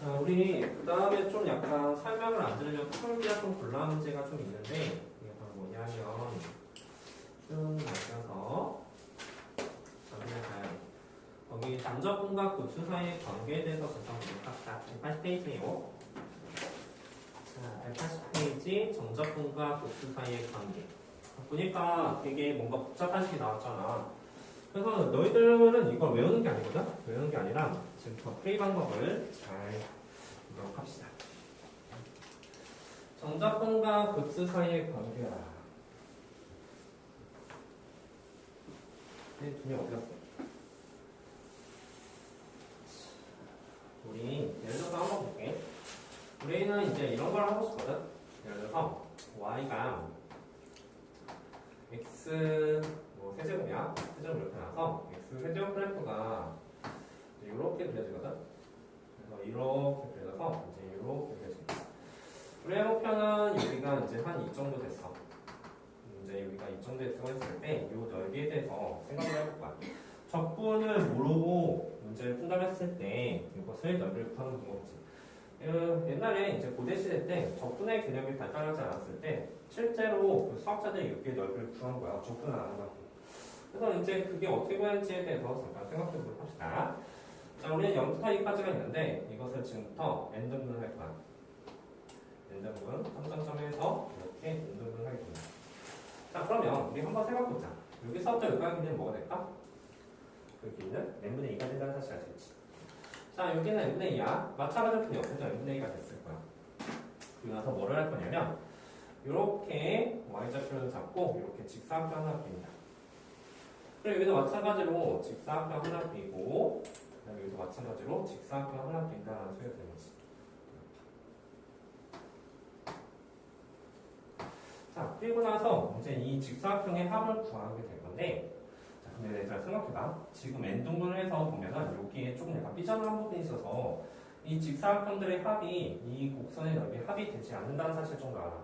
자, 우리 그 다음에 좀 약간 설명을 안 들으면 풀기가 좀 곤란한 문제가 좀 있는데 이게 바로 뭐냐면 쭉 나가서 거기 전접근과 구추 사이의 관계에 대해서 분석해보도록 합시다. 180페이지예요. 자, 180페이지 전접근과 구추 사이의 관계. 보니까 되게 뭔가 복잡한 식이 나왔잖아. 그래서 너희들은 이걸 외우는 게 아니거든? 외우는 게 아니라 지금부터 풀이 방법을 잘 보도록 합시다. 전접근과 구추 사이의 관계라. 네, 두 명 어디 갔어? 우리 예를 들어서 한번 볼게. 우리는 이제 이런 걸 하고 싶거든. 예를 들어서 y가 x 뭐 세제곱이야. 세제곱 이렇게 나서 x 세제곱 그래프가 이렇게 그려지거든. 그래서 이렇게 그려져서 이제 이렇게 그려지겠지. 우리의 목표는 여기가 이제 한 이 정도 됐어. 이제 여기가 이 정도에 들어있을 때 이 넓이에 대해서 생각을 해볼 거야. 적분을 모르고 문제를 푼다고 했을 때 이것을 넓이를 구하는 방법이지. 옛날에 이제 고대시대 때 적분의 개념이 발달하지 않았을 때 실제로 그 수학자들이 이렇게 넓이를 구한 거야. 적분을 안 한다고. 그래서 이제 그게 어떻게 구하는지에 대해서 잠깐 생각해 보도록 합시다. 자, 우리는 0부터 2까지가 있는데 이것을 지금부터 n등분을 할 거야. n등분, 점점점에서 이렇게 n등분을 하겠습니다. 자, 그러면 우리 한번 생각해보자. 여기서부터 여기까지 길이는 뭐가 될까? 그 길이는 n분의 2가 된다는 사실 알 수 있지. 자, 여기는 n분의 2야. 마찬가지로 옆에서 n분의 2가 됐을 거야. 그리고 나서 뭐를 할 거냐면 이렇게 y좌표를 잡고 이렇게 직사각형 하나 그립니다. 그리고 여기도 마찬가지로 직사각형 하나 그리고 그다음에 여기도 마찬가지로 직사각형 하나 그린다는 소리가 되는 거지. 자, 그리고 나서 이제 이 직사각형의 합을 구하게 될 건데, 자, 근데 얘들아 생각해봐. 지금 n등분을 해서 보면은 여기에 조금 약간 삐져나간 부분이 있어서 이 직사각형들의 합이 이 곡선의 넓이 합이 되지 않는다는 사실 정도 알아.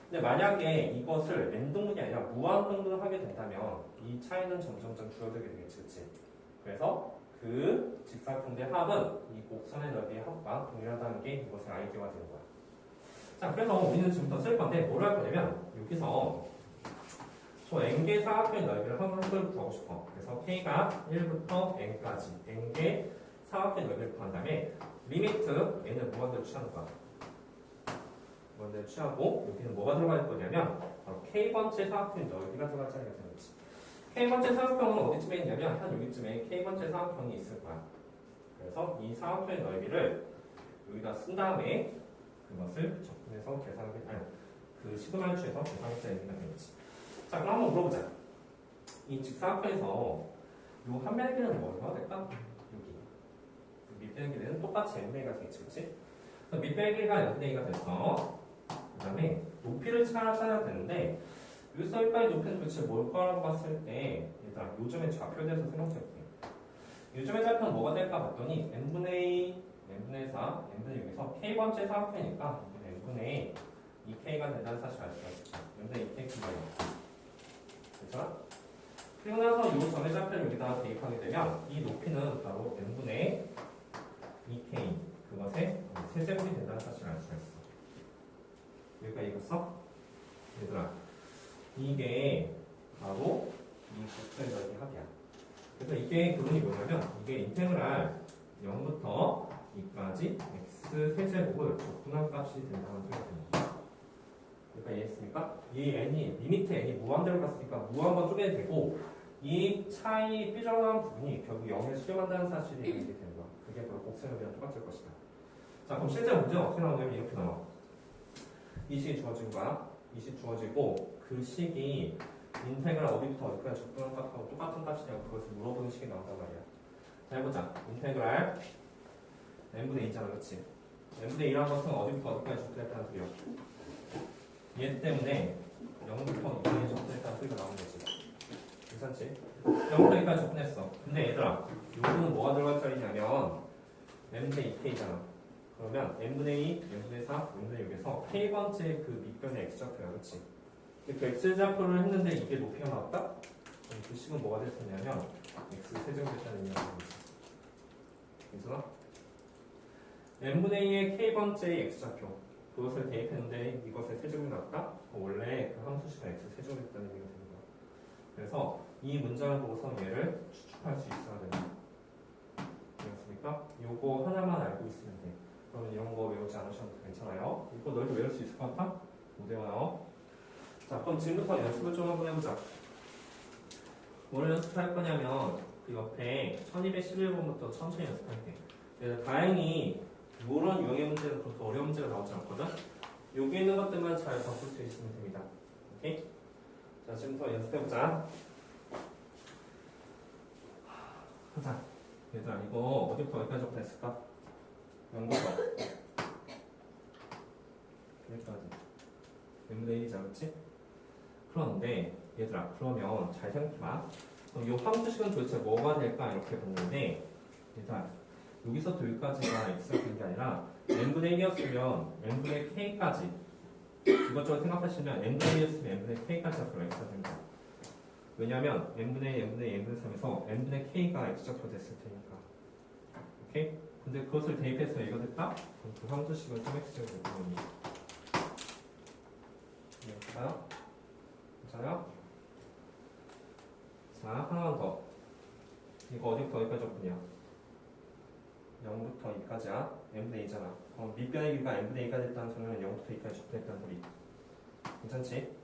근데 만약에 이것을 n등분이 아니라 무한등분을 하게 된다면 이 차이는 점점점 줄어들게 되겠지, 그치? 그래서 그 직사각형들의 합은 이 곡선의 넓이의 합과 동일하다는 게 이것의 아이디어가 되는 거야. 자, 그래서 우리는 지금부터 쓸 건데 뭘 할 거냐면 여기서 저 n개 사각형의 넓이를 한 걸 구하고 싶어. 그래서 k가 1부터 n까지 n개 사각형의 넓이를 구한 다음에 리미트 n을 무한대로 취하는 거야. 무한대로 취하고 여기는 뭐가 들어갈 거냐면 바로 k번째 사각형의 넓이가 들어갈 자리가 되는 거지. k번째 사각형은 어디쯤에 있냐면 한 여기쯤에 k번째 사각형이 있을 거야. 그래서 이 사각형의 넓이를 여기다 쓴 다음에 그것을 적분해서 계산하게, 아니, 그 시그마를 취해서 계산해서 얘기가 되겠지. 자, 그럼 한번 물어보자. 이 직사각형에서 요 한 변의 길이는 뭐가 될까? 여기. 밑변의 길이는 똑같이 n분의 2가 되겠지, 그치? 그래서 밑변의 길이가 n분의 2가 됐어. 그 다음에 높이를 찾아야 되는데, 여기서 여기까지 높이는 도대체 뭘 거라고 봤을 때, 얘들아, 요즘의 좌표에 대해서 생각해볼게. 요즘의 좌표는 뭐가 될까 봤더니, n분의 2, n분의 4, n분의 6에서 k번째 사각형이니까 n분의 2k가 된다는 사실을 알 수가 있죠. n분의 2k가 괜찮아? 그리고 나서 이 점의 좌표를 여기다 대입하게 되면 이 높이는 바로 n분의 2k 그것의 세제곱이 된다는 사실을 알 수가 있어. 여기까지 읽었어? 얘들아, 이게 바로 이 곡선의 넓이 합이야. 그래서 이게 그분이 뭐냐면 이게 인테그랄 0부터 2까지 x 세제곱을 적분한 값이 된다는 소리가 됩니다. 그러니까 이해했습니까? 이 n이 리미트 n이 무한대로 갔으니까 무한번 쪼개도 되고 이 차이 삐져나간 부분이 결국 0에 수렴한다는 사실이 있게 되는 거야. 그게 바로 곡선이랑 똑같을 것이다. 자, 그럼 실제 문제는 어떻게 나오냐면 이렇게 나와. 이 식이 주어진 거야. 이 식 주어지고 그 식이 인테그랄 어디부터 어디까지 적분한 값하고 똑같은 값이냐고 그것을 물어보는 식이 나온단 말이야. 자, 해보자. 인테그랄 n분의 2잖아, 그치? n분의 2라는 것은 어디부터 어디까지 적분했다는 소리야. 얘 때문에 0부터 2까지 적분했다는 소리가 나오는 거지. 괜찮지? 0부터 2까지 적분했어. 근데 얘들아, 요거는 뭐가 들어갈 자리냐면 n분의 2k잖아. 그러면 n분의 2, n분의 4, n분의 6에서 k번째 그 밑변의 x좌표야, 그치? 그 x좌표를 했는데 이게 높이가 나왔다? 그럼 그 식은 뭐가 됐었냐면 x 세제곱 됐다는 의미가 되는 거지. 괜찮아? n분의 2의 k번째의 x좌표 그것을 대입했는데 이것의 세제곱이 나왔다? 원래 그 함수식은 x 세제곱이었다는 얘기가 되는 거야. 그래서 이 문장을 보고서 얘를 추측할 수 있어야 된다. 되었습니까? 요거 하나만 알고 있으면 돼. 그러면 이런 거 외우지 않으셔도 괜찮아요. 이거 너희도 외울 수 있을 것 같아? 못 외워요. 자, 그럼 지금부터 연습을 좀 한번 해보자. 뭘 연습할 거냐면 그 옆에 1211번부터 천천히 연습할게. 다행히 이런 유형의 문제는 그렇게 어려운 문제가 나오지 않거든? 여기 있는 것들만 잘 바꿀 수 있으면 됩니다. 오케이? 자, 지금부터 연습해보자. 하자. 얘들아, 이거 어디부터 어디까지 적다 했을까? 0부터 여기까지. n분의 1이자, 그치? 그런데, 얘들아, 그러면 잘 생각해봐. 그럼 이 함수식은 도대체 뭐가 될까? 이렇게 봤는데, 얘들아, 여기서부터 여기까지가 x가 된 게 아니라 n분의 1이었으면 n분의 k까지 이것저것 생각하시면 n분의 1이었으면 n분의 k까지 앞으로 x가 된 거야. 왜냐면 n분의 1, n분의 2, n분의 3에서 n분의 k가 x좌표 됐을 테니까. 오케이? 근데 그것을 대입해서 이거 됐다? 그럼 그 함수식은 3x제곱 될 거거든요. 이해할까요? 괜찮아요? 자, 하나만 더. 이거 어디부터 어디까지 적분이야? 0부터 2까지야. n분의 2잖아. 그럼 밑변의 길이가 n분의 2가 됐다는 소리는 0부터 2까지 적분했다는 소리. 괜찮지?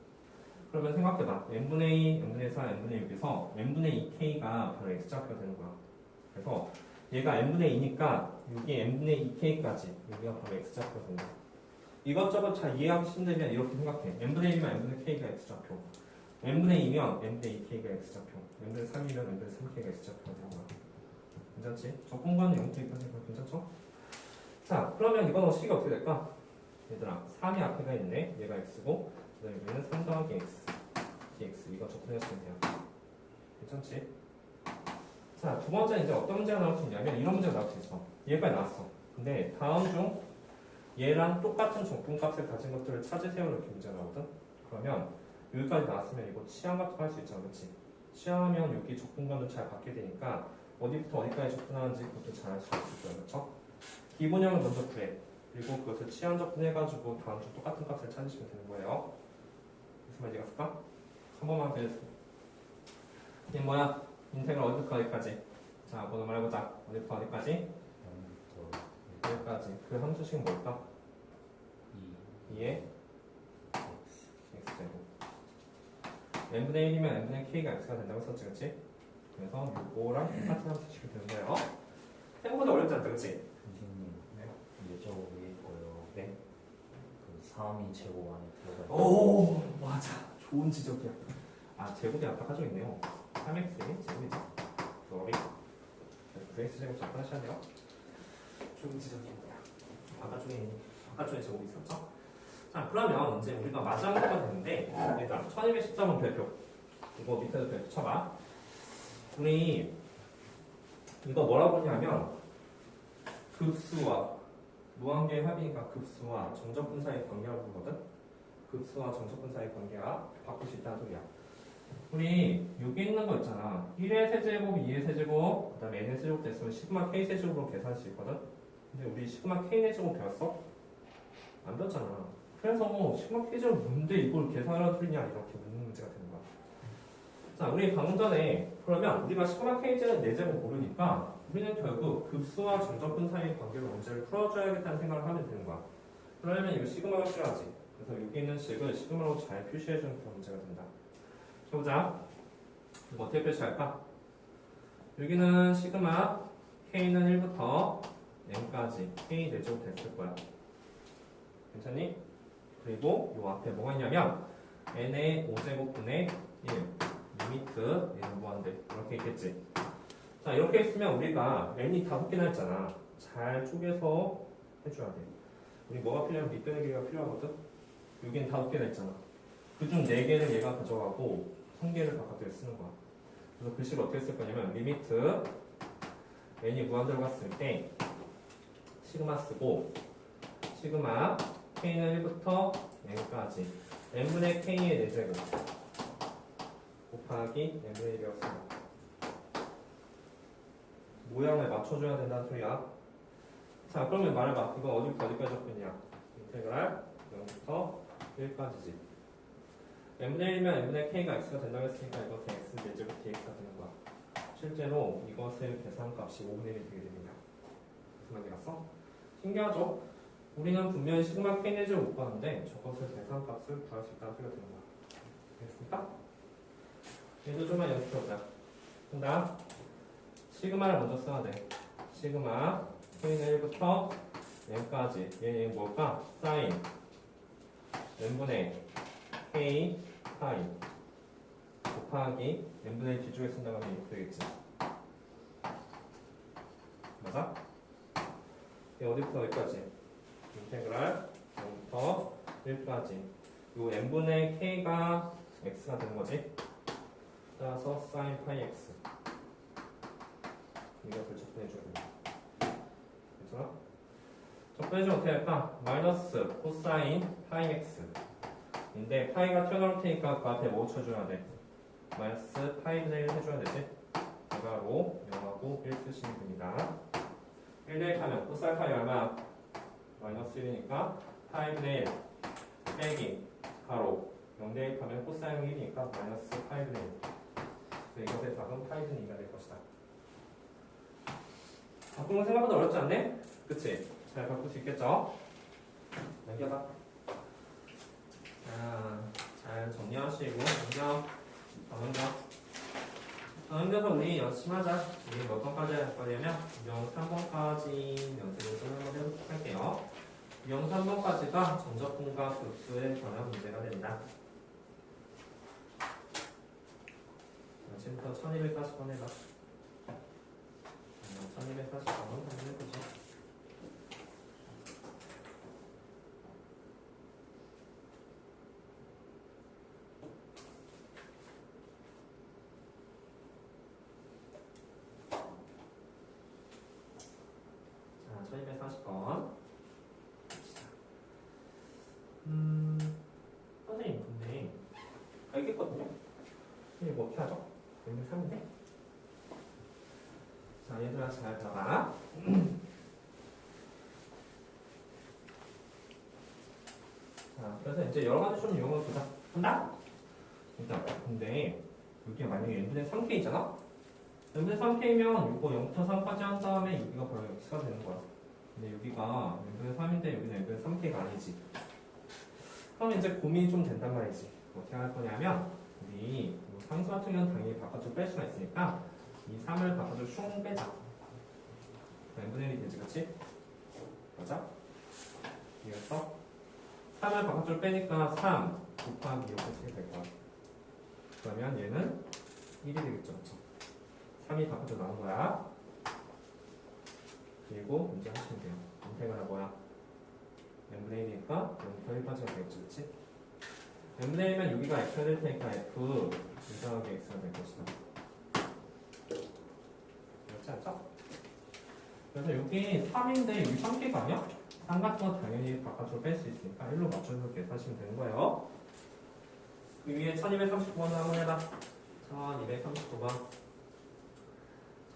그러면 생각해봐. n분의 2, n분의 4, n분의 6에서 n분의 2k가 바로 x좌표가 되는 거야. 그래서 얘가 n분의 2니까 여기 n분의 2k까지 여기가 바로 x좌표가 된다. 이것저것 잘 이해하기 힘들면 이렇게 생각해. n분의 1이면 n분의 k가 x좌표. n분의 2면 n분의 2k가 x좌표. n분의 3이면 n분의 3k가 x좌표가 되는 거야. 괜찮지? 적분과는 0부터 2까지 괜찮죠? 자, 그러면 이건 식이 어떻게 될까? 얘들아, 3이 앞에가 있네. 얘가 x고, 그 다음에 여기는 3 더하기 x, dx. 이거 적분해주시면 돼요. 괜찮지? 자, 두 번째 이제 어떤 문제가 나올 수 있냐면 이런 문제가 나올 수 있어. 얘까지 나왔어. 근데 다음 중 얘랑 똑같은 적분값을 가진 것들을 찾으세요. 이렇게 문제가 나오거든? 그러면 여기까지 나왔으면 이거 취향 같은 거 할 수 있잖아. 그치? 취향하면 여기 적분과는 잘 받게 되니까 어디부터 어디까지 접근하는지 그것도 잘 알 수 있을 거예요. 그렇죠? 기본형을 먼저 구해. 그리고 그것을 취향 접근해가지고 다음 주 똑같은 값을 찾으시면 되는 거예요. 무슨 말인지 갔을까? 한 번만 더 해주세요. 이게 뭐야? 인테그럴 어디부터 어디까지? 자, 번호 말해보자. 어디부터 어디까지? 0부터 여기까지. 그 함수식은 뭘까? 2의 x제곱. n분의 1이면 n분의 k가 x가 된다고 했었지, 그치? 그래서 요거랑 똑같은 함수식이 되는 거예요. 생각보다 어렵지 않다, 그치? 선생님 네. 여쭤보고 있고요. 네. 그 3이 제곱 안에 들어가 오, 맞아. 좋은 지적이야. 아, 제곱이 아까 가지고 있네요. 3x의 제곱이죠. sorry. 그 x제곱 잠깐 하셔야 돼요. 좋은 지적입니다. 바깥쪽에 제곱이 있었죠? 자, 그러면 이제 우리가 마지막으로 되는데, 일단 1214번 별표. 이거 밑에도 별표 쳐봐. 우리 이거 뭐라고 하냐면 급수와 무한계의 합이니까 급수와 정적분 사이의 관계라고 부르거든. 급수와 정적분 사이의 관계가 바꿀 수 있다는 소리야. 우리 여기 있는 거 있잖아. 1의 세제곱, 2의 세제곱, 그 다음에 n의 세제곱 됐으면 시그마 k 세제곱으로 계산할 수 있거든. 근데 우리 시그마 k의 제곱 배웠어? 안 배웠잖아. 그래서 시그마 k 제곱 뭔데 이걸 계산하라 소리냐 이렇게 묻는 문제가 되는 거야. 자, 우리 방금 전에 그러면 우리가 시그마 k제는 4제곱 모르니까 우리는 결국 급수와 정적분 사이의 관계로 문제를 풀어줘야겠다는 생각을 하면 되는 거야. 그러려면 이거 시그마가 필요하지. 그래서 여기 있는 식을 시그마로 잘 표시해주는 그런 문제가 된다. 해보자. 이거 어떻게 표시할까? 여기는 시그마 k는 1부터 n까지 k 4제곱 됐을 거야. 괜찮니? 그리고 요 앞에 뭐가 있냐면 n의 5제곱분의 1 리미트 n은 무한대 이렇게 있겠지. 자, 이렇게 있으면 우리가 n이 5개나 있잖아. 잘 쪼개서 해줘야 돼. 우리 뭐가 필요하면 밑변의 길이가 필요하거든. 여기는 5개나 있잖아. 그중 4개를 얘가 가져가고 1개를 바깥에 쓰는 거야. 그래서 글씨를 어떻게 쓸 거냐면 리미트 n이 무한대로 갔을 때 시그마 쓰고 시그마 k는 1부터 n까지 n분의 k의 4제곱 곱하기 n분의 1이었습니다. 모양을 맞춰줘야 된다는 소리야. 자, 그러면 말해봐. 이거 어디부터 어디까지 적고 있냐? 인테그랄 0부터 1까지지. n분의 1이면 n분의 k가 x가 된다고 했으니까 이것은 x 제곱 dx가 되는 거야. 실제로 이것의 계산값이 5분의 1이 되게 됩니다. 무슨 말이 갔어? 신기하죠? 우리는 분명히 시그마 k의 제곱 못 봤는데 저것을 계산값을 구할 수 있다는 소리가 되는 거야. 됐습니까? 얘도 좀만 연습해보자. 한다. 시그마를 먼저 써야 돼. 시그마 k는 1부터 n까지. 얘는 뭘까? 사인 n분의 k 파이 곱하기 n분의 1 뒤쪽에 쓴다고 하면 이렇게 되겠지. 맞아? 얘 어디부터 어디까지? 인테그랄 0부터 1까지. 요 n분의 k가 x가 되는 거지. 따라서 sin 파이 x 이것을 접근해줘야 됩니다. 괜찮아? 접근해주면 어떻게 할까? 마이너스 코사인 파이 x 인데 파이가 튀어나올 테니까 그 앞에 뭐 쳐줘야 돼? 마이너스 파이분의 1 해줘야 되지? 가로 0하고 1 쓰시면 됩니다. 1 대입하면 코사인 파이 얼마? 마이너스 1이니까 파이분의 1 빼기 가로 0 대입하면 코사인 1이니까 마이너스 파이분의 1. 이것의 답은 파이분의 2가 될 것이다. 바꾸는 거 생각보다 어렵지 않네? 그치? 잘 바꿀 수 있겠죠? 남겨봐. 자, 잘 정리하시고 넘겨. 넘겨서 우리 연습하자. 우리 몇 번까지 할 거냐면 영 3번까지 연습을 좀 한번 할게요. 영 3번까지가 전적분과 급수에 관한 문제가 됩니다. 지금부터 1240번 해봐. 1240번 한번 해보죠. 자, 1240번. 선생님, 근데 알겠거든요? 이게 뭐 어떻게 하죠? 여기 3인데? 자, 얘들아 잘 봐봐. 자, 그래서 이제 여러 가지 좀 이용을 보자. 한다? 일단, 근데 여기 만약에 n분의 3k잖아? n분의 3k면 이거 0부터 3까지 한 다음에 여기가 바로 x가 되는 거야. 근데 여기가 n분의 3인데 여기는 n분의 3k가 아니지. 그럼 이제 고민이 좀 된단 말이지. 어떻게 할 거냐면 우리 상수 같은 경우는 당연히 바깥으로 뺄 수가 있으니까 이 3을 바깥으로 슝 빼자. n분의 1이 되지, 그치? 맞아? 이해했어? 3을 바깥으로 빼니까 3 곱하기 이렇게 쓰게 될 거야. 그러면 얘는 1이 되겠죠, 그쵸? 3이 바깥으로 나온 거야. 그리고 문제 하시면 돼요. 인테그랄 뭐야? n분의 1이니까 0부터 1까지가 되겠지, 그치? n분의 1이면 여기가 x가 될 테니까 f 이상하게 x가 될 것이다. 그렇지 않죠? 그래서 여기 3인데 여기 3k가 아니야? 3 같은 건 당연히 바깥으로 뺄 수 있으니까 1로 맞춰서 계산하시면 되는 거예요. 그 위에 1239번 한번 해봐. 1239번.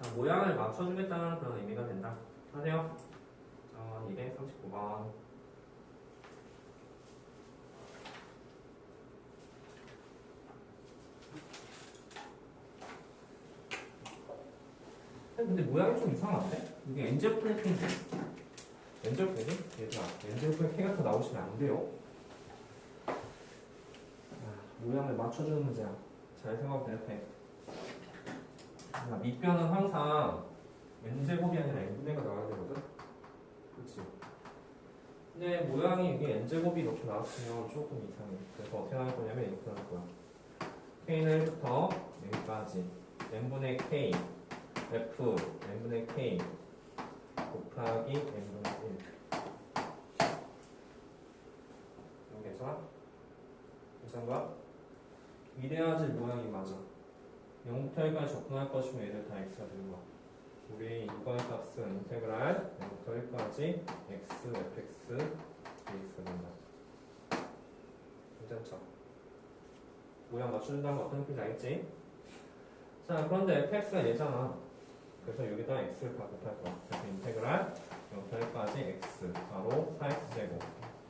자, 모양을 맞춰주겠다는 그런 의미가 된다. 하세요. 1239번. 근데 모양이 좀 이상한데? 이게 엔젤 플래팅 엔젤 플래팅? 얘들아, 엔젤 플래팅 K가 더 나오시면 안 돼요. 모양을 맞춰주는 문제야. 잘 생각해. 밑변은 항상 n제곱이 아니라 n분의가 나와야 되거든? 그치? 근데 모양이 이게 n제곱이 이렇게 나왔으면 조금 이상해. 그래서 어떻게 나올 거냐면 이렇게 나올 거야. k는 1부터 n까지 n분의 k f n분의 k 곱하기 n분의 1. 이거 괜찮아? 괜찮은 거야? 이래야지 모양이 맞아. 0부터 1까지 접근할 것이면 얘들 다 x가 되는 거야. 우리 이거의 값은 인테그랄 0부터 1까지 x, fx, dx가 된다. 괜찮죠? 모양 맞춰준다는 건 어떤 느낌인지 알겠지? 자, 그런데 fx가 얘잖아. 그래서 여기다 x를 다 곱할 거야. 그래서 인테그랄 0부터 1까지 x 바로 4x제곱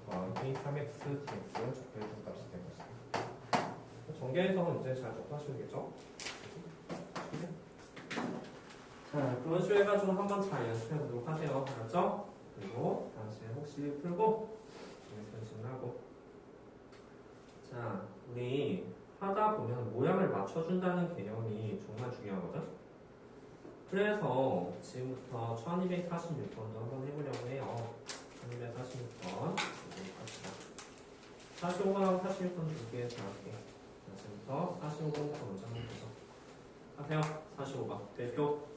더하기 3x dx를 적해준 값이 된 것이다. 전개해서 이제 잘 접하시겠죠? 자, 그런 식으로 해가지고 한번 잘 연습해 보도록 하세요. 알았죠? 그리고 다시 혹시 풀고 연습하고. 자, 우리 하다 보면 모양을 맞춰준다는 개념이 정말 중요하거든. 그래서 지금부터 1246번도 한번 해보려고 해요. 1246번 45번하고 46번 두 개 다 할게요. 자, 지금부터 45번부터 먼저 한번 보죠. 하세요. 45번 대표.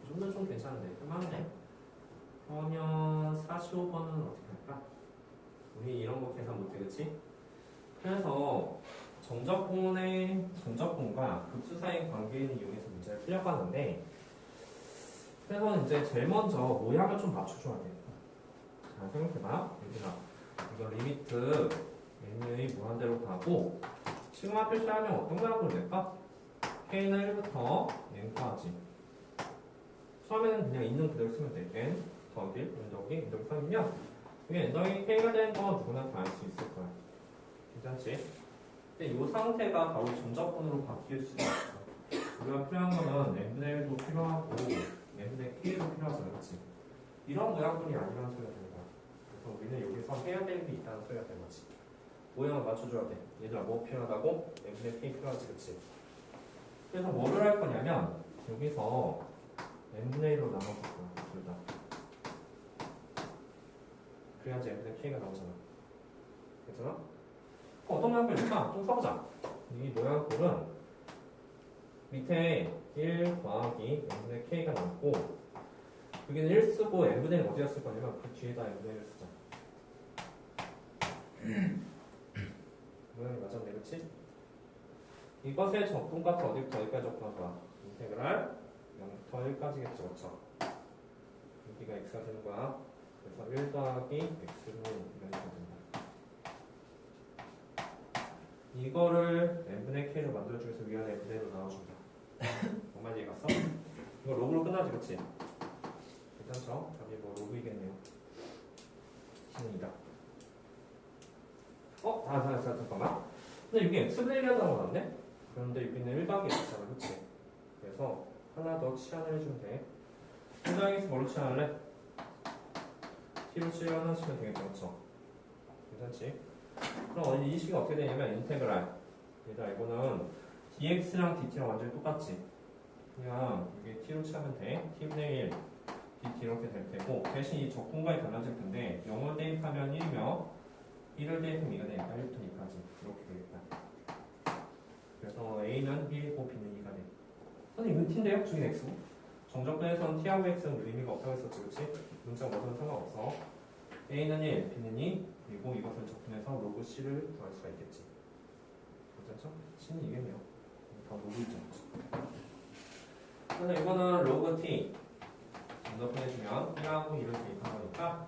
이 정도는 좀 괜찮은데 할만하네. 그러면 45번은 어떻게 할까? 우리 이런 거 계산 못해, 그치? 그래서 정적분과 극수 사이의 관계를 이용해서 문제를 풀려고 하는데, 그래서 이제 제일 먼저 모양을 좀 맞춰줘야 돼. 자, 생각해봐. 여기다 이거 리미트 n의 무한대로 가고 시그마 표시하면 어떤 모양으로 낼까? k는 1부터 n까지. 처음에는 그냥 있는 그대로 쓰면 돼. n 더하기 1, n 더하기 3이면 이게 n 더하기 k가 되는 거 누구나 다 알 수 있을 거야. 괜찮지? 근데 이 상태가 바로 전적분으로 바뀔 수가 있어. 우리가 필요한 거는 n분의 1도 필요하고 n분의 k도 필요하잖아, 그렇지? 이런 모양분이 아니라는 소리가 되는 거야. 그래서 우리는 여기서 해야 될 게 있다는 소리가 되는 거지. 모양을 맞춰줘야 돼. 얘들아 뭐 필요하다고? n분의 k 필요하지, 그렇지? 그래서 뭐를 할 거냐면 여기서 n분의 1로 나눠줄 거야, 둘 다. 그래야지 n분의 k가 나오잖아. 괜찮아? 어떤 모양꼴일까? 좀 써보자. 이 모양꼴은 밑에 1 더하기 n분의 k가 남고 여기는 1 쓰고 n분의 1 어디다 쓸 거냐면 그 뒤에다 n분의 1을 쓰자. 모양이 맞았네, 그치? 이것의 적분값은 어디부터 어디까지 적분할 거야? 인테그랄 0부터 1까지겠죠, 그쵸? 여기가 x가 되는 거야. 그래서 1 더하기 x로 이렇게 된다. 이거를 n분의 k로 만들어주기 위해서 위안에 n분의 1로 나눠준다. 정말 이해 갔어? 이거 로그로 끝나지, 그치? 괜찮죠? 답이 뭐 로그이겠네요. 신이다. 잠깐만. 근데 여기 x분의 1이라고 나왔네? 그런데 여기는 1 더하기 x잖아, 그치? 그래서 하나 더 치환을 해주면 돼. 1 더하기 x 뭘로 치환할래? t로 치환하시면 되겠죠, 그쵸? 괜찮지? 그럼 이 식이 어떻게 되냐면 인테그랄. 얘들아 이거는 dx랑 dt랑 완전히 똑같지. 그냥 이게 t로 치하면 돼. t분의 1 dt 이렇게 될 테고 대신 이 적분과의 달라질 텐데 0을 대입하면 1이며 1을 대입하면 2가 되니까 1부터 2까지 이렇게 되겠다. 그래서 a는 1이고 b는 2가 돼. 선생님 이건 t인데요? 저긴 x고. 정적분에서는 t하고 x는 의미가 없다고 했었지, 그치? 문자 뭐든 상관없어. a는 1, b는 2, 그리고 이것을 적분해서 로그 c를 구할 수가 있겠지. 괜찮죠? c는 이겠네요. 다 로그 있죠. 그래서 이거는 로그 t 정적분해주면 1하고 2를 대입한 거니까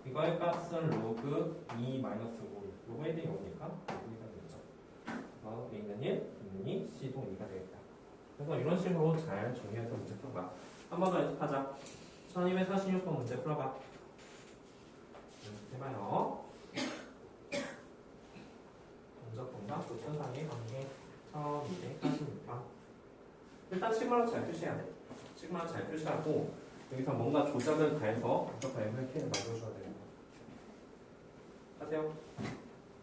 이거의 값은 로그 2 마이너스 5. 로그 1이 0이니까 로그 2가 되겠죠. 그래서 a는 1, b는 2, c도 2가 되겠다. 그래서 이런 식으로 잘 정리해서 문제 풀어봐. 한 번 더 연습하자. 1246번 문제 풀어봐. 해봐요. 정적분과 조천상의 관계 1246번. 일단 시그마로 잘 표시해야 돼. 시그마로 잘 표시하고 여기서 뭔가 조작을 가해서 무조건 n분의 k를 만들어줘야 되는 거야. 하세요.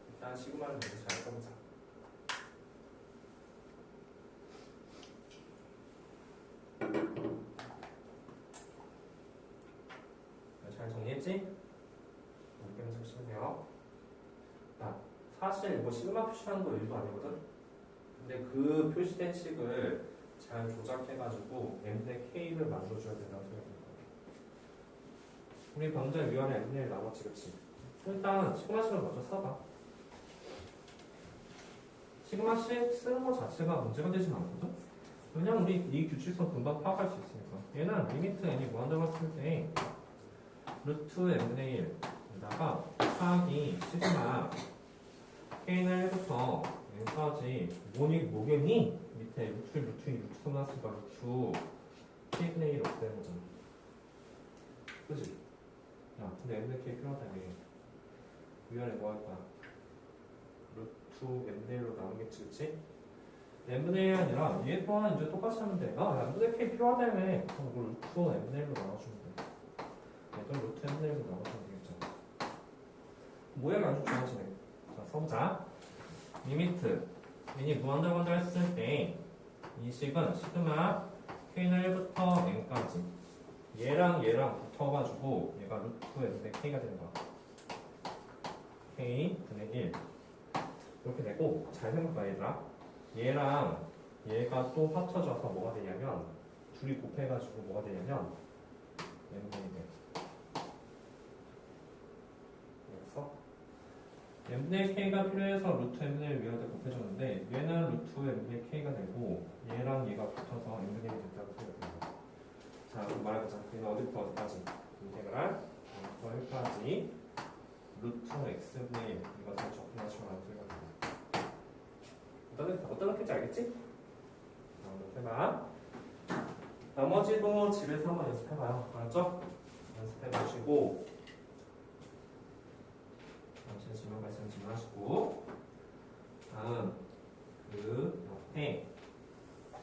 일단 시그마를 먼저 잘 써보자. 잘 정리했지? 이렇게 연습하시면 돼요. 자, 사실 뭐 시그마 표시하는 거 일도 아니거든? 근데 그 표시된 식을 잘 조작해가지고 n분의 k를 만들어줘야 된다는 생각이 들어요. 우리 방금 전에 위안에 n분의 1 나왔지, 그치? 일단 시그마식을 먼저 써봐. 시그마식 쓰는 거 자체가 문제가 되진 않거든? 왜냐면 우리 이 규칙성 금방 파악할 수 있으니까. 얘는 리미트 n이 무한대로 갔을 때 루트 n분의 1에다가 곱하기 시그마 k는 1부터 n까지 뭐겠니? 밑에 루트 2, 루트 3 나왔으니까 루트 K분의 1 없애는 거잖아. 그지? 야, 근데 n분의 K 필요하다며. 위아래 뭐 할 거야? 루트 n분의 1로 나누겠지, 그치? n분의 1이 아니라 얘 또한 이제 똑같이 하면 돼. 아, n분의 K 필요하다며. 그럼 이거 루트 n분의 1로 나눠주면 돼. 얘도 루트 n분의 1로 나눠주면 되겠잖아. 모양이 아주 좋아지네. 자, 써보자. 리미트 n이 무한정관절 했을 때 이 식은 시그마 k는 1부터 n까지 얘랑 붙어가지고 얘가 루트 n분의 k가 되는 거야. k 분의 1 이렇게 되고, 잘 생각해 얘들아. 얘랑 얘가 또 합쳐져서 뭐가 되냐면 둘이 곱해가지고 뭐가 되냐면 n분의 1 알겠어? n분의 k가 필요해서 루트 n분의 1 위한테 곱해줬는데 얘는 루트 n분의 k가 되고 얘랑 얘가 붙어서 n분의 1이 된다고 생각해요. 자, 그럼 말해보자. 얘는 어디부터 어디까지? 인테그랄 1부터 1까지 루트 x분의 1 이것을 적분하시면 생각합니다. 어떤 느낌인지 알겠지? 해봐. 나머지도 집에서 한번 연습해봐요. 알았죠? 연습해보시고 잠시 질문 말씀 질문하시고 다음 그 옆에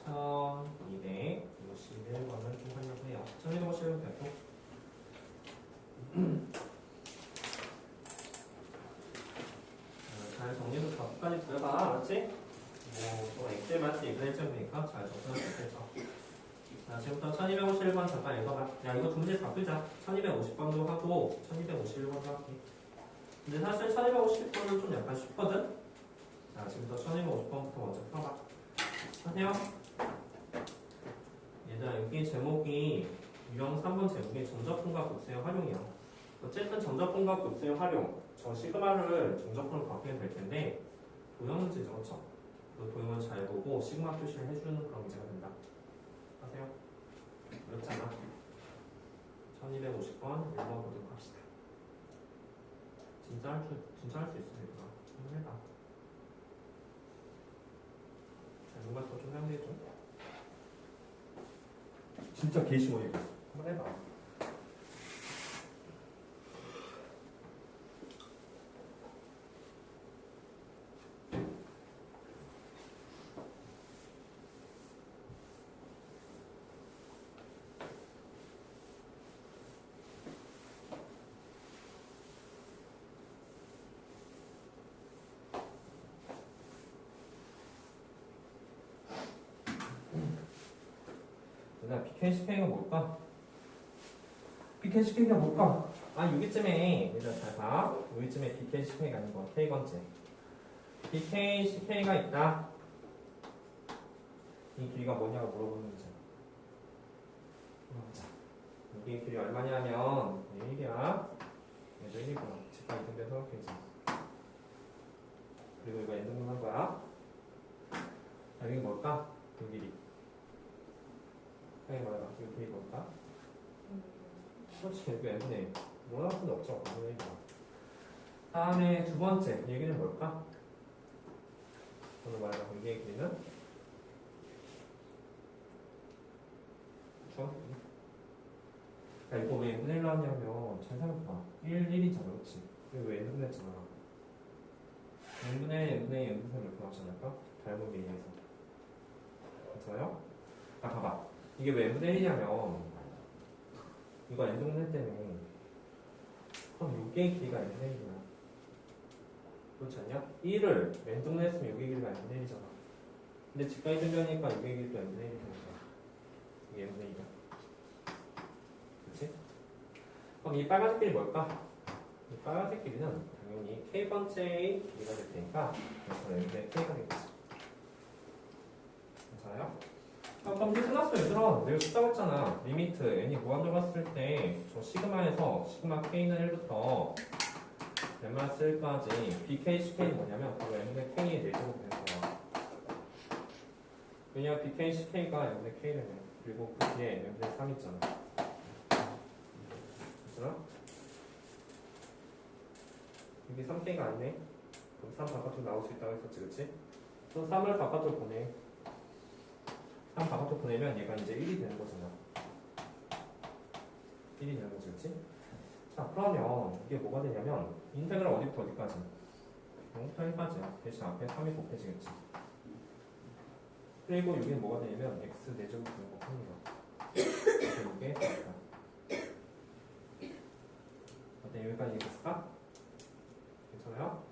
1251번을 좀 하려고 해요. 1251번 배포. 잘 정리부터 끝까지 들어봐. 알았지? 뭐, 엑셀만 할 때 이거 1점이니까 잘 정리할 수 있겠죠. 자, 지금부터 1251번 잠깐 읽어봐. 야, 이거 두 문제 바꾸자. 1250번도 하고 1251번도 할게. 근데 사실 1250번은 좀 약간 쉽거든? 자, 지금부터 1250번부터 먼저 풀어봐. 하세요. 얘들아, 여기 제목이 유형 3번 제목이 전적분과 곱셈의 활용이야. 어쨌든 전적분과 곱셈의 활용, 저 시그마를 전적분으로 바꾸면 될 텐데 도형 문제죠, 그렇죠? 그 도형을 잘 보고 시그마 표시를 해주는 그런 문제가 된다. 하세요. 어렵잖아. 1250번 1번 보도록 합시다. 진짜 할 수 있으니까 한번 해봐. 뭔가 더 좀 하면 되죠. 진짜 개 쉬워 이거. 한번 해봐. BKCK가 뭘까? BKCK가 뭘까? 아, 여기쯤에 일단 잘 봐. 여기쯤에 BKCK가 아닌 거 K번째 BKCK가 있다. 이 길이가 뭐냐고 물어보는 문제. 자, 여기 길이 얼마냐면 1이야. 얘도 1이구나. 직각 이등변 삼각형이지. 그리고 이거 n등분 한 거야. 자, 여기 뭘까? 그 길이. 말해봐. 이거 길이 뭘까? 그렇지. 이거 n분의 1. 원할 수도 없죠. n분의 1이야. 다음에 두 번째 얘기는 뭘까? 오늘 말해봐. 이게 길이는? 그쵸? 야, 이거 왜 n분의 1로 하냐면 잘 생각해봐. 1이잖아. 그렇지? 이거 왜 n분의 1 했잖아. n분의 1 이렇게 나오지 않을까? 닮은 비례해서. 괜찮아요? 자, 봐봐. 이게 왜 n분의 1이냐면 이거 n분의 1 때문에 그럼 6개의 길이가 n분의 1이야. 그렇지 않냐? 1을 n분의 1 했으면 6개의 길이가 n분의 1이잖아. 근데 직각이 등변이니까 6개의 길이도 n분의 1이 되는 거야. 이게 n분의 1이야. 그렇지? 그럼 이 빨간색 길이 뭘까? 이 빨간색 길이는 당연히 k번째의 길이가 될 테니까 그래서 n분의 k가 되겠지. 괜찮아요? 그럼 이제 끝났어. 얘들아, 내가 숫자 했잖아. 리미트 n이 무한정 갔을 때 저 시그마에서 시그마 k는 1부터 n-1까지 bkck는 뭐냐면 바로 n분의 k의 내제곱 되는 거야. 왜냐면 bkck가 n분의 k를 해. 그리고 그 뒤에 n분의 3 있잖아. 괜찮아? 여기 3k가 아니네. 그럼 3 바깥으로 나올 수 있다고 했었지, 그치? 그럼 3을 바깥으로 보내. 3 바깥으로 보내면 얘가 이제 1이 되는 거잖아. 1이 되는 거지, 그치? 자, 그러면 이게 뭐가 되냐면 인테그랄 어디부터 어디까지? 0부터 1까지야. 대신 앞에 3이 곱해지겠지. 그리고 여기는 뭐가 되냐면 x 4제곱 되는 거 합니다. 그래서 이게 됐다. 어때? 여기까지 이해됐을까? 괜찮아요?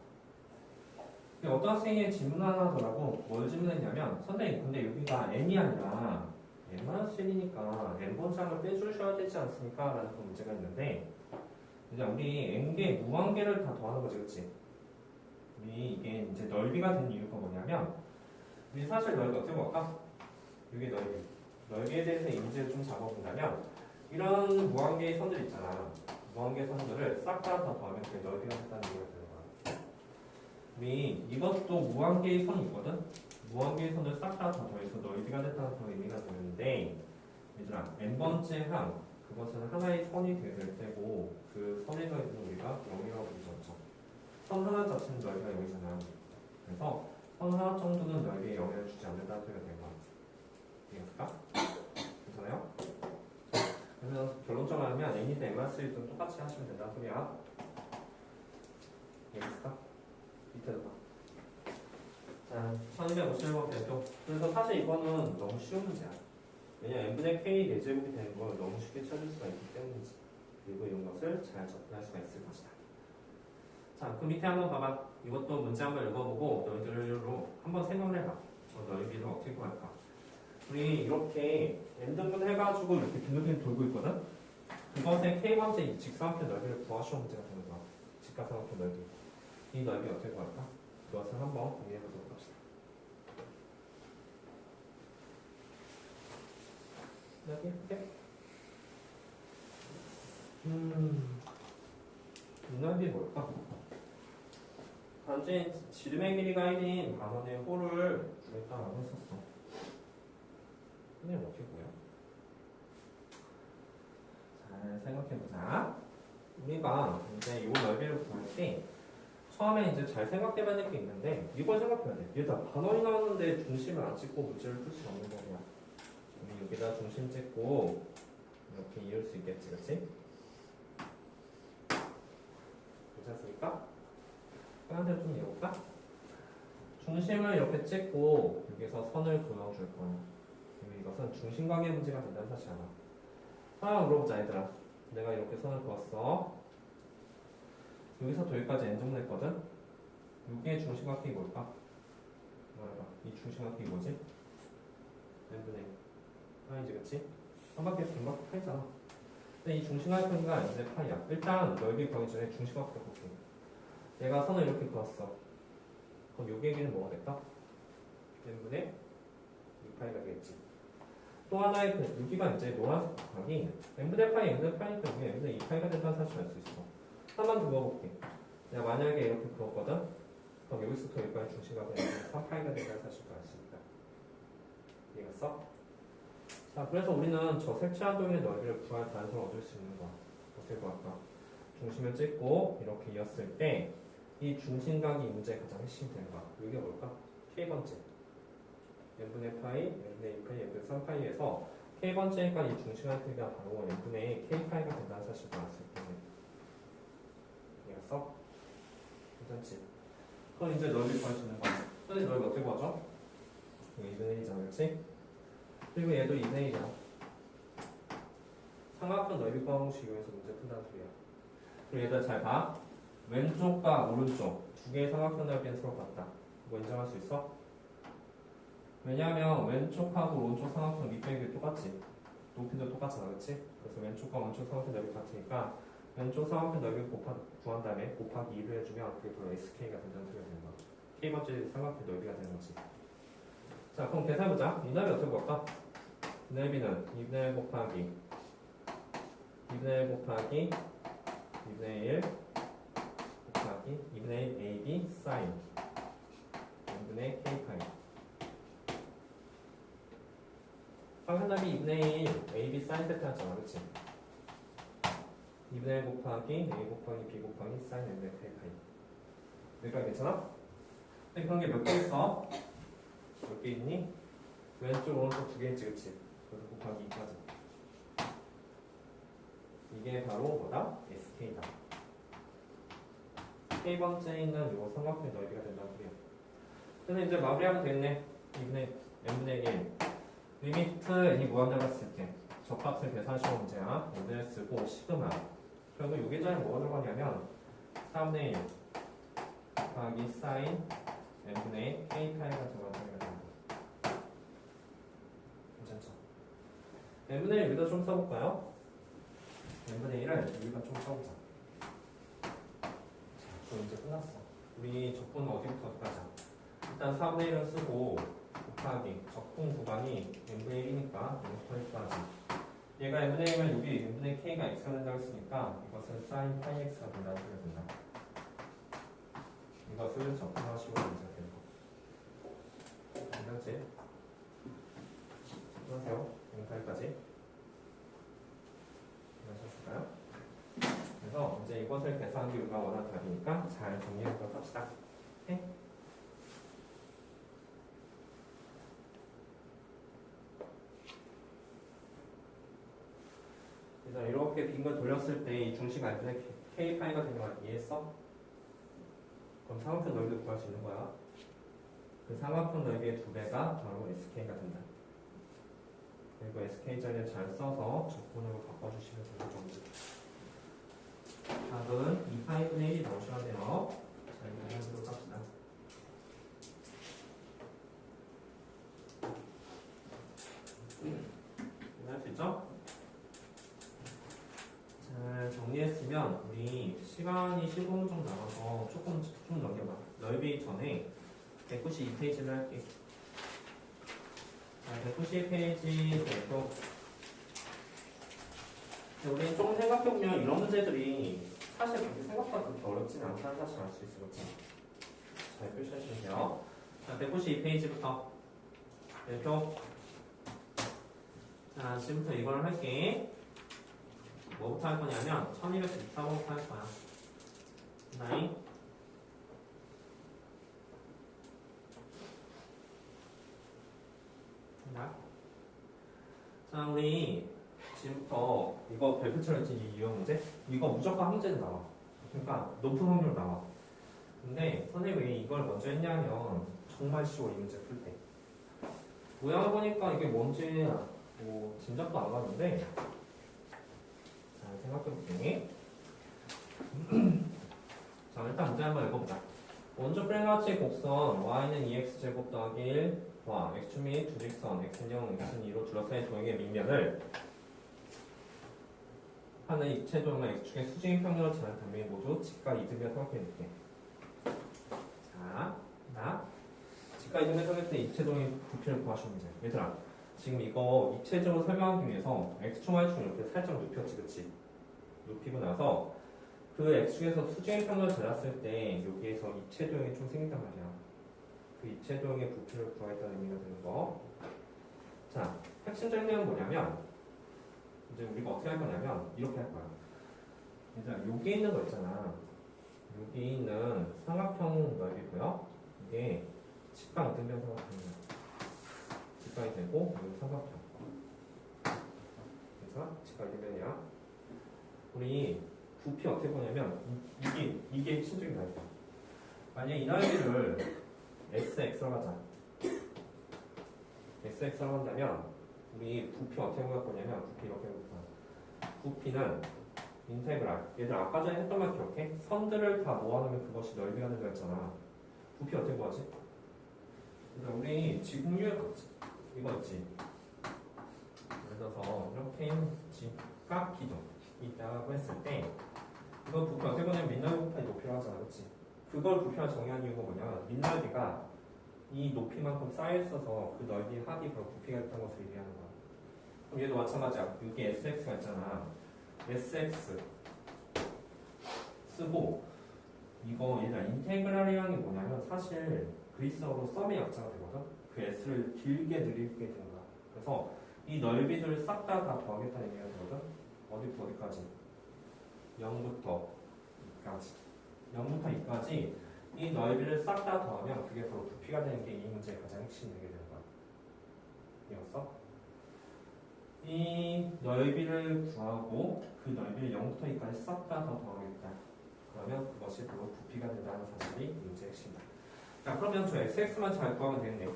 근데 어떤 학생이 질문 하나 하더라고. 뭘 질문했냐면 선생님 근데 여기가 n이 아니라 n-1이니까 n번짝을 빼주셔야 되지 않습니까? 라는 그 문제가 있는데 이제 우리 n개 무한개를 다 더하는 거지, 그치? 우리 이게 이제 넓이가 된 이유가 뭐냐면 우리 사실 넓이 어떻게 볼까? 이게 넓이. 넓이에 대해서 이미지를 좀 잡아본다면 이런 무한개의 선들 있잖아. 무한개의 선들을 싹 다 더하면 그게 넓이가 됐다는 얘기가 되는 거야. 우리 이것도 무한개의 선이 있거든? 무한개의 선을 싹 다 더해서 넓이가 됐다는 그런 의미가 되는데 얘들아, n번째 항 그것은 하나의 선이 될 때고 그 선에 있는 우리가 0이라고 부르죠. 선 하나 자체는 넓이가 0이잖아. 그래서 선 하나 정도는 넓이에 영향을 주지 않는다는 소리가 된 거야. 이해했을까? 괜찮아요? 그래서 결론적으로 하면 n이든 n-1든 똑같이 하시면 된다는 소리야. 이해했을까? 밑에도 봐. 자, 1251번 배도. 그래서 사실 이거는 너무 쉬운 문제야. 왜냐면 n분의 k 4제곱이 되는 걸 너무 쉽게 찾을 수가 있기 때문이지. 그리고 이런 것을 잘 접근할 수가 있을 것이다. 자, 그 밑에 한번 봐봐. 이것도 문제 한번 읽어보고 너희들로 한번 생각을 해봐. 저 넓이를 어떻게 구할까? 우리 이렇게 n등분 해가지고 이렇게 빙글빙글 돌고 있거든? 그것의 k번째 직사각형 넓이를 구하시오 문제가 되는 거야. 직각삼각형 넓이. 이 넓이 어떻게 구할까? 그것을 한번 고민해보도록 합시다. 여기 이렇게 이 넓이 뭘까? 단지 지름의 길이가 1인 반원의 호를 구했다라고 했었어. 선생님 어떻게 구해요? 잘 생각해보자. 우리가 이제 이 넓이를 구할 때 처음에 이제 잘 생각해봐야 될 게 있는데 이걸 생각해야 돼. 얘들아, 반원이 나왔는데 중심을 안 찍고 문제를 풀 수 없는 거야. 우리 여기다 중심 찍고 이렇게 이을 수 있겠지, 그치? 괜찮습니까? 다른 데로 좀 이어볼까? 중심을 이렇게 찍고 여기서 선을 그어줄 거야. 그리고 이것은 중심관계 문제가 된다는 사실 알아. 하나 물어보자, 얘들아. 내가 이렇게 선을 그었어. 여기서 여기까지 n정도 했거든? 여기의 중심각형이 뭘까? 말해봐. 이 중심각형이 뭐지? n분의 파이지, 그치? 한 바퀴에서 두 바퀴 파이잖아. 근데 이 중심각형이 이제 파이야. 일단 넓이 구하기 전에 중심각형 볼게. 내가 선을 이렇게 그었어. 그럼 여기의 길이는 뭐가 될까? n분의 2파이가 되겠지. 또 하나의 여기가 이제 노란색 각이 n분의 파이, n분의 파이 때문에 n분의 2파이가 된다는 사실을 알 수 있어. 하나만 더 그어볼게. 내가 만약에 이렇게 그었거든? 그럼 여기서부터 여기까지 중심각이 3파이가 된다는 사실도 알 수 있다. 이해갔어? 자, 그래서 우리는 저 색채한 도면의 넓이를 구할 단서를 얻을 수 있는 거야. 어떻게 구할까? 중심을 찍고 이렇게 이었을 때 이 중심각이 이 문제의 가장 핵심이 되는 거야. 이게 뭘까? K번째. n분의 파이, n분의 2파이, n분의 3파이에서 K번째니까 이 중심각이가 바로 n분의 K파이가 된다는 사실도 알 수 있겠네. 이해갔어? 괜찮지? 그럼 이제 넓이 구할 수 있는 거야. 근데 넓이 어떻게 구하죠? 이거 2분의 1이잖아, 그렇지? 그리고 얘도 2분의 1이야. 삼각형 넓이 구하는 것이 이용해서 문제 푼다는 소리야. 그리고 얘들 잘 봐. 왼쪽과 오른쪽 두 개의 삼각형 넓이는 서로 같다. 이거 인정할 수 있어? 왜냐하면 왼쪽하고 오른쪽 삼각형 밑배경이 똑같지. 높이도 똑같잖아, 그렇지? 그래서 왼쪽과 오른쪽 삼각형 넓이 같으니까 왼쪽 삼각형 넓이 구한 다음에 곱하기 2를 해주면 그게 바로 SK가 된다는 소리가 되는 거야. K번째 삼각형 넓이가 되는 거지. 자, 그럼 계산해보자. 이 넓이 어떻게 볼까? 이 넓이는 2분의 1 곱하기 2분의 1 곱하기 2분의 1 곱하기 2분의 1 AB 사인 2분의 K파이. 상한답이 2분의 1 AB 사인 세타였잖아, 그치? 2분의 1 곱하기 A 곱하기 B 곱하기 사인 2분의 K파이. 여기까지 괜찮아? 근데 그런 게 몇 개 있어? 몇 개 있니? 왼쪽 오른쪽 두 개 있지, 그치? 그래서 곱하기 2까지. 이게 바로 뭐다? SK다. K번째에 있는 요 삼각형의 넓이가 된다는 소리야. 그래서 이제 마무리하면 되겠네. 2분의 n분의 1 리미트 n이 무한대였을 때 적합을 계산하시는 문제야. 모델 쓰고 시그마. 결국 요 계좌에 뭐가 들어가냐면 3분의 1 곱하기 사인 n분의 k 파이가 들어가는 소리가 됩니다. 괜찮죠? n분의 1 여기다 좀 써볼까요? n분의 1을 여기다 좀 써보자. 자, 그럼 이제 끝났어. 우리 적분 어디부터 어디까지? 일단 4분의 1은 쓰고 곱하기 적분 구간이 n분의 1이니까 여기까지. 얘가 n분의 1이면 여기 n분의 k가 x가 된다고 했으니까 이것은 sin 파이 x가 된다는 소리가 된다. 이것을 적분하시고 문제가 되는 거. 괜찮지? 적분하세요. 여기까지. 이해하셨을까요? 그래서 이제 이것을 계산하기 우리가 원하는 답이니까 잘 정리해보도록 합시다. 오케이? 그래서 이렇게 빈 걸 돌렸을 때 이 중심 안쪽에 K파이가 되는 거 이해했어? 그럼 삼각형 넓이도 구할 수 있는 거야. 그 삼각형 넓이의 2배가 바로 SK가 된다. 그리고 SK 자리에 잘 써서 적분으로 바꿔주시면 되는 정도. 답은 2파이분의 1이 나오셔야 돼요. 잘 이해하도록 합시다. 이해할 수 있죠? 잘 정리했으면 우리 시간이 15분 정도 남아서 조금 좀 넘겨봐. 넓이 전에 192페이지를 할게. 자, 192페이지 되고 우리 조금 생각해보면 이런 문제들이 사실 그렇게 생각보다 그렇게 어렵지는 않다는 사실 알 수 있어. 그렇지? 잘 표시하시면 돼요. 자, 192페이지부터 왼쪽. 자, 지금부터 이걸 할게. 뭐부터 할 거냐면 1214번부터 할 거야. 나이 자, 우리 지금부터 이거 별표처럼 했지, 이 유형 문제? 이거 무조건 항제는 나와. 그러니까 높은 확률로 나와. 근데 선생님이 왜 이걸 먼저 했냐면 정말 쉬워, 이 문제 풀 때. 모양을 보니까 이게 뭔지 뭐 짐작도 안 가는데 자, 생각해볼게. 자, 일단 문제 한번 읽어보자. 원조 플랭가치 곡선 y는 2x제곱 더하기 1 와 x축 및 주직선 x는 0, x는 2로 둘러싸인 도형의 밑면을 하는 입체 도형과 x축의 수직인 평면으로 지나는 단면이 모두 직각 이등변 삼각형일게. 자, 직각 이등변 삼각형일 때 입체 도형의 부피를 구하시면 문제. 얘들아, 지금 이거 입체적으로 설명하기 위해서 x축, y축을 이렇게 살짝 눕혔지, 그치? 눕히고 나서 그 x축에서 수직인 평면을 잘랐을 때 여기에서 입체 도형이 좀 생긴단 말이야. 그 입체 도형의 부피를 구하겠다는 의미가 되는 거. 자, 핵심적인 내용은 뭐냐면 이제 우리가 어떻게 할 거냐면 이렇게 할 거야. 얘들아, 여기 있는 거 있잖아. 여기 있는 삼각형 넓이고요. 이게 직각 이등변 삼각형이야. 직각이 되고 여기 삼각형. 그래서 직각 이등변이야. 우리 부피 어떻게 보냐면 이게 핵심적인 넓이야. 만약에 이 넓이를 SX로 하자. SX로 한다면 우리 부피 어떻게 구할 거냐면 부피 이렇게 구할 거야. 부피는 인테그랄. 얘들 아까 전에 했던 말 기억해? 선들을 다 모아놓으면 그것이 넓이가 된다 했잖아. 부피 어떻게 구하지? 그러니까 우리 지공유의 이거 있지. 예를 들어서 이렇게 직각 기둥 있다고 했을 때 이거 부피 어떻게 보냐면 밑넓이 곱하기 높이라고 하잖아. 그렇지? 그걸 부피와 정의한 이유가 뭐냐? 밑넓이가 이 높이만큼 쌓여있어서 그 넓이 합이 바로 부피가 있다는 것을 의미하는 거야. 그럼 얘도 마찬가지야. 여기 SX가 있잖아. SX 쓰고 이거 얘들아 인테그랄이라는 게 뭐냐면 사실 그리스어로 썸의 약자가 되거든. 그 S를 길게 늘리게 되는 거야. 그래서 이 넓이들을 싹 다 더하겠다는 의미가 되거든. 어디부터 어디까지? 0부터 2까지. 0부터 2까지 이 넓이를 싹 다 더하면 그게 바로 부피가 되는 게 이 문제의 가장 핵심 되게 되는 거야. 이었어. 이 넓이를 구하고 그 넓이를 0부터 2까지 싹 다 더 더하겠다. 그러면 그것이 바로 부피가 된다는 사실이 문제의 핵심이다. 자, 그러면 저 xx만 잘 구하면 되겠네요.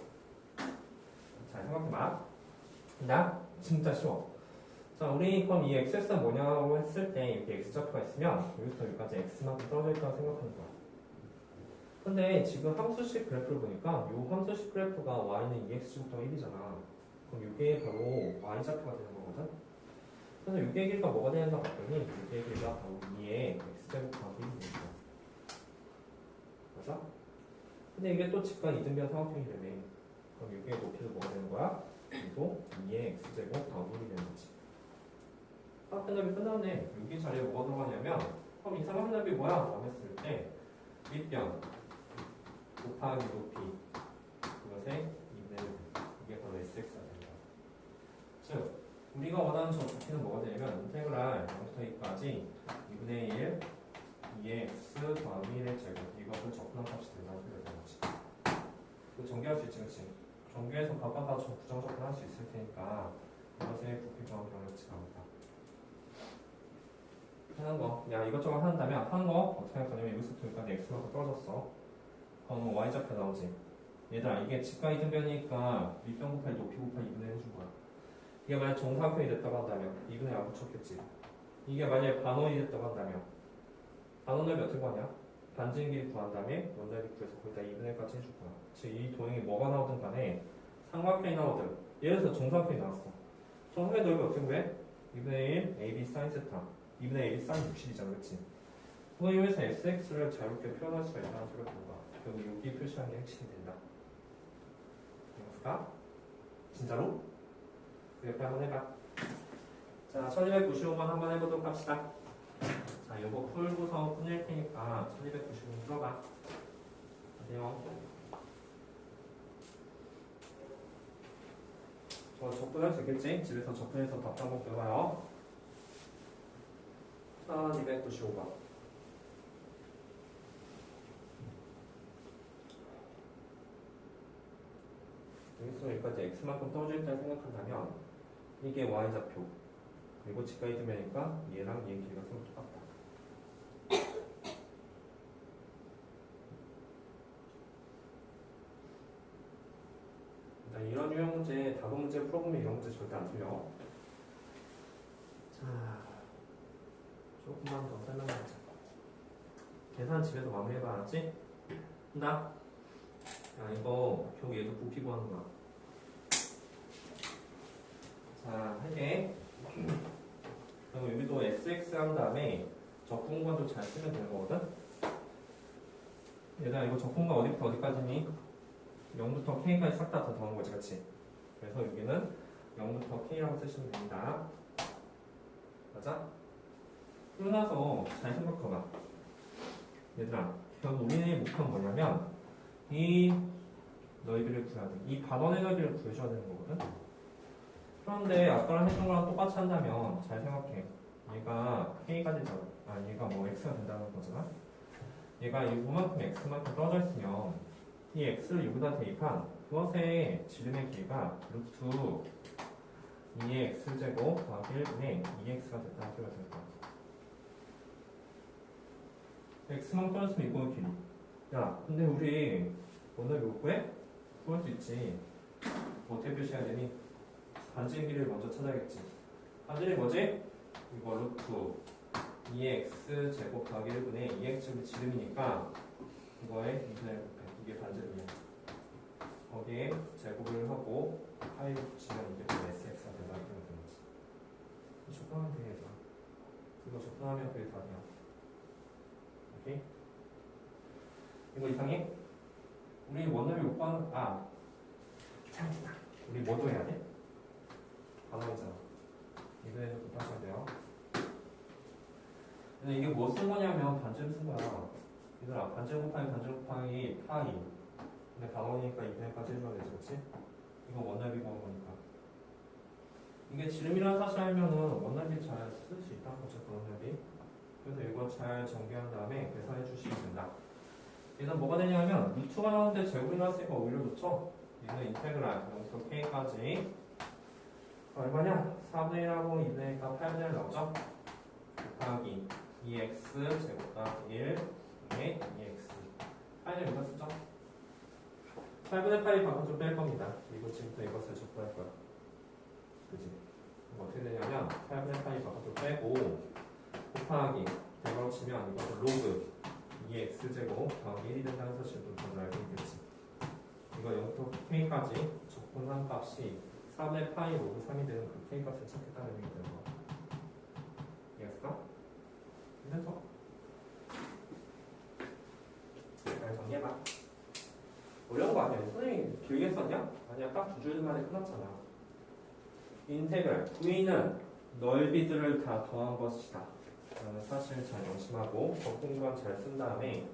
잘 생각해봐. 나 진짜 쉬워. 자, 우리 그럼 이 xx가 뭐냐고 했을 때 이렇게 x좌표가 있으면 여기부터 여기까지 x만큼 떨어져 있다고 생각하는 거야. 근데 지금 함수식 그래프를 보니까 이 함수식 그래프가 y는 2x제곱부터 1이잖아. 그럼 이게 바로 y좌표가 되는 거거든. 그래서 이게 길이가 뭐가 되는가 봤더니 이게 길이가 바로 2의 x제곱 더하기 1이 되는 거야. 맞아? 근데 이게 또 직각 이등변 삼각형이라며. 그럼 이게 높이도 뭐가 되는 거야? 그리고 2의 x제곱 더하기 1이 되는 거지. 삼각형답이 끝났네. 여기 자리에 뭐가 들어가냐면 그럼 이 삼각형답이 뭐야? 라고 했을 때 윗변 곱하기 높이 그것의 2분의 1 이게 바로 sx가 됩니다. 즉 우리가 원하는 저 부피는 뭐가 되냐면 인테그랄 0부터 2까지 2분의 1 2의 x 더하기 1의 제곱 이것을 적분한 값이 된다는 소리가 되는 거지. 이거 전개할 수 있지 그치? 전개해서 바꿔다 부정적분 할 수 있을 테니까 이것의 부피 구하기 어렵지가 않다. 하는 거, 야 이것저것 한다면 하는 거 어떻게 할 거냐면 여기서부터 여기까지 x만큼 떨어졌어. 그럼 y좌표 나오지. 얘들아 이게 직각 이등변이니까 밑변 곱하기 높이 곱하기 2분의 1 해준 거야. 이게 만약 정사각형이 됐다고 한다면 2분의 1 붙였겠지. 이게 만약에 반원이 됐다고 한다면 반원 넓이 어떻게 구하냐? 반지름 길이 구한 다음에 원 넓이 구해서 거기다 2분의 1까지 해줄 거야. 즉 이 도형이 뭐가 나오든 간에 삼각형이 나오든 예를 들어서 정사각형이 나왔어. 정사각형 넓이 어떻게 구해? 2분의 1 AB sin 세타 2분의 1이 sin 60이잖아 그치? 그거 이용해서 sx를 자유롭게 표현할 수가 있다는 소리가 되는 거야. 결국 여기 표시하는 게 핵심이 된다. 이해가? 진짜로? 이렇게 한번 해봐. 자, 1295번 한번 해보도록 합시다. 자, 요거 풀고서 끝낼 테니까 1295번 풀어봐. 안녕. 저 접근할 수 있겠지? 집에서 접근해서 답 한번 배워봐요. 1295번. 여기서 여기까지 x만큼 떨어져 있다고 생각한다면 이게 y좌표 그리고 직각 이등변이니까 얘랑 얘 길이가 서로 똑같다. 이런 유형 문제, 답은 문제 풀어보면 이런 문제 절대 안 틀려. 자, 조금만 더 설명하자. 계산 집에서 마무리해봐, 알았지? 한다. 야, 이거 결국 얘도 부피 구하는 거야. 자, 할게. 그리고 여기도 sx 한 다음에 적분관도 잘 쓰면 되는 거거든? 얘들아, 이거 적분관 어디부터 어디까지니? 0부터 k까지 싹 다 더 더하는 거지, 그치? 그래서 여기는 0부터 k라고 쓰시면 됩니다. 맞아? 그러고 나서 잘 생각해봐. 얘들아, 결국 우리의 목표는 뭐냐면 이 넓이를 구해야 돼. 이 반원의 넓이를 구해줘야 되는 거거든? 그런데 아까랑 했던 거랑 똑같이 한다면 잘 생각해. 얘가 k가 되잖아. 아, 얘가 뭐 x가 된다는 거잖아? 얘가 이만큼 x만큼 떨어져 있으면 이 x를 여기다 대입한 그것의 지름의 길이가 루트 2의 x제곱 더하기 1분의 2x가 됐다는 소리가 될 거야. x만 떨어졌으면 이거 길이. 야, 근데 우리 오늘 요구에 구할 수 있지. 어떻게 표시해야 되니? 반지름 길이를 먼저 찾아야겠지. 반지름이 뭐지? 이거 루트 2의 x제곱 더하기 1분의 2x제곱이 지름이니까 이거에 2분의 1 이게 반지름이야. 거기에 제곱을 하고 파이를 붙이면 이게 또 sx가 된다 이렇게 되는 거지. 적분하면 돼 얘들아. 이거 적분하면 그게 답이야. 오케이? 이거 이상해? 우리 원룸이 못 구하는 참다. 우리 뭐도 해야 돼? 반원이잖아. 이거에서 곱하셔야 돼요. 근데 이게 뭐 쓴 거냐면 반지름 쓴 거야. 얘들아, 반지름 곱하기 파이. 근데 반원이니까 2분의까지 해줘야 되지, 그치? 이거 원넓이 구한 거니까. 이게 지름이라는 사실 알면은 원넓이 잘 쓸 수 있다는 거죠, 원넓이. 그래서 이거 잘 정리한 다음에 계산해 주시면 된다. 얘는 뭐가 되냐면 루트가 나오는데 제곱이 나왔으니까 오히려 좋죠? 얘는 인테그랄 0부터 k까지 얼마냐? 4분의 1하고 2분의 1과 8분의 1 나오죠? 곱하기 2x 제곱 더하기 1 분의 2x 8을 여기다 쓰죠? 8분의 8이 바깥으로 뺄 겁니다. 그리고 지금부터 이것을 적분할 거야. 그지? 그럼 어떻게 되냐면 8분의 8이 바깥으로 빼고 곱하기 대괄호 치면 이것을 로그 2x제곱 더하기 1이 된다는 사실을 좀 알고 있겠지. 이거 0부터 k까지 적분한 값이 4분의 파이 로그 3이 되는 그 k값을 찾겠다는 얘기 되는 거야. 이해했을까? 괜찮죠? 잘 정리해봐. 어려운 거 아니야? 선생님 길게 썼냐? 아니야, 딱 2줄 만에 끝났잖아. 인테그랄 v는 넓이들을 다 더한 것이다 라는 사실을 잘 명심하고 적분관 잘 쓴 다음에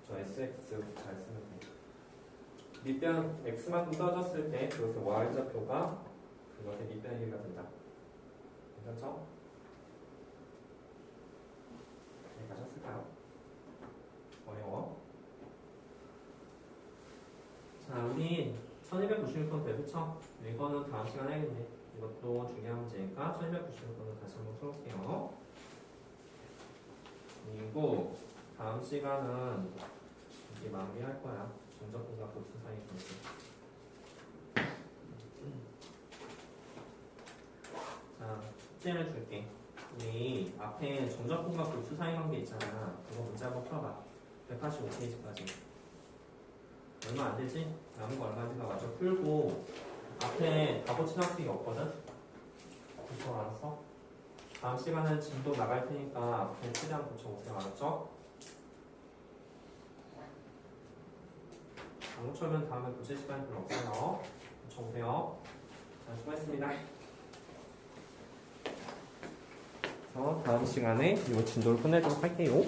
저 sx 잘 쓰면 돼. 밑변 x만큼 떨어졌을 때 그것의 y좌표가 그것의 밑변의 길이가 된다. 괜찮죠? 네, 가셨을까요? 어려워? 자, 우리 1296번 그쵸? 이거는 다음 시간에 해야겠네. 이것도 중요한 문제니까 1296번은 다시 한번 풀어볼게요. 그리고 다음 시간은 이게 마무리할 거야. 전적분과 복수 사이 관계. 자, 숙제를 줄게. 우리 앞에 전적분과 복수 사이 관계 있잖아. 그거 문제 한번 풀어봐. 185페이지까지. 얼마 안 되지? 남은 거 얼마인지가 마저 풀고 앞에 다 고친 학생이 없거든? 그거 알았어? 다음 시간은 진도 나갈 테니까 앞에 최대한 고쳐보세요. 알았죠? 안 고쳐면 다음에 고칠 시간이 별로 없어요. 고쳐보세요. 자, 수고했습니다. 그래서 다음 시간에 이 진도를 끝내도록 할게요.